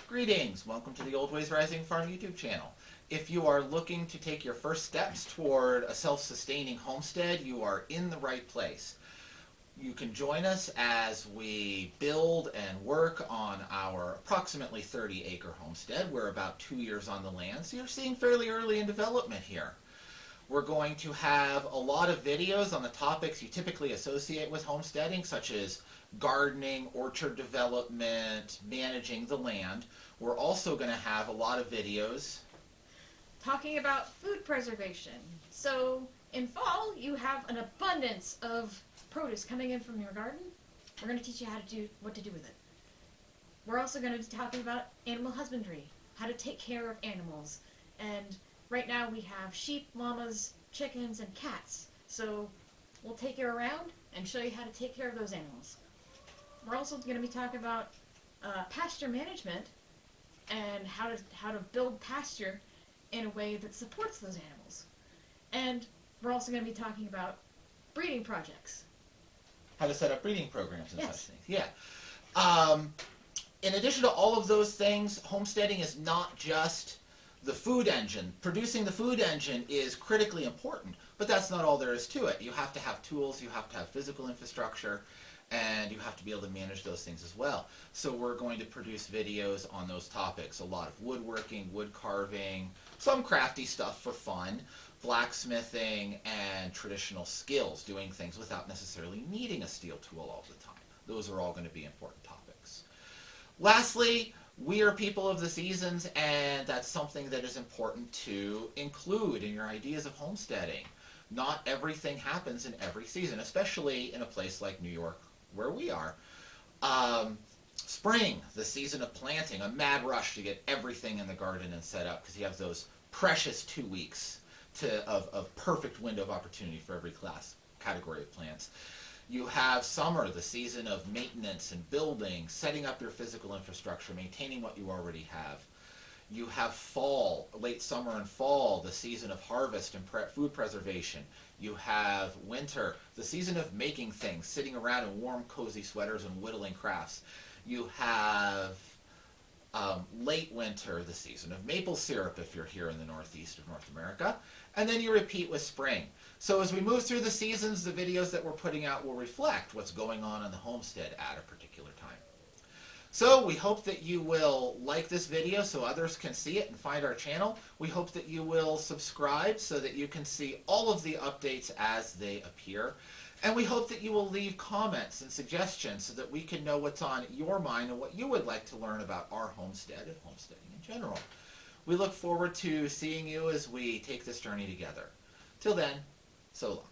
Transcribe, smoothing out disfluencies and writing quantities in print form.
Greetings! Welcome to the Old Ways Rising Farm YouTube channel. If you are looking to take your first steps toward a self-sustaining homestead, you are in the right place. You can join us as we build and work on our approximately 30-acre homestead. We're about 2 years on the land, so you're seeing fairly early in development here. We're going to have a lot of videos on the topics you typically associate with homesteading, such as gardening, orchard development, managing the land. We're also going to have a lot of videos talking about food preservation. So in fall, you have an abundance of produce coming in from your garden. We're going to teach you what to do with it. We're also going to be talking about animal husbandry, how to take care of animals. And right now we have sheep, llamas, chickens, and cats. So we'll take you around and show you how to take care of those animals. We're also going to be talking about pasture management and how to build pasture in a way that supports those animals. And we're also going to be talking about breeding projects. How to set up breeding programs and Yes. such things. Yeah. In addition to all of those things, homesteading is not just the food engine. Producing the food engine is critically important, but that's not all there is to it. You have to have tools, you have to have physical infrastructure, and you have to be able to manage those things as well. So we're going to produce videos on those topics. A lot of woodworking, wood carving, some crafty stuff for fun, blacksmithing, and traditional skills, doing things without necessarily needing a steel tool all the time. Those are all going to be important topics. Lastly, we are people of the seasons, and that's something that is important to include in your ideas of homesteading. Not everything happens in every season, especially in a place like New York where we are. Spring, the season of planting, a mad rush to get everything in the garden and set up because you have those precious 2 weeks of perfect window of opportunity for every category of plants. You have summer, the season of maintenance and building, setting up your physical infrastructure, maintaining what you already have. You have fall, late summer and fall, the season of harvest and food preservation. You have winter, the season of making things, sitting around in warm, cozy sweaters and whittling crafts. You have late winter, the season of maple syrup if you're here in the northeast of North America. And then you repeat with spring. So as we move through the seasons, the videos that we're putting out will reflect what's going on in the homestead at a particular time. So we hope that you will like this video so others can see it and find our channel. We hope that you will subscribe so that you can see all of the updates as they appear. And we hope that you will leave comments and suggestions so that we can know what's on your mind and what you would like to learn about our homestead and homesteading in general. We look forward to seeing you as we take this journey together. Till then, so long.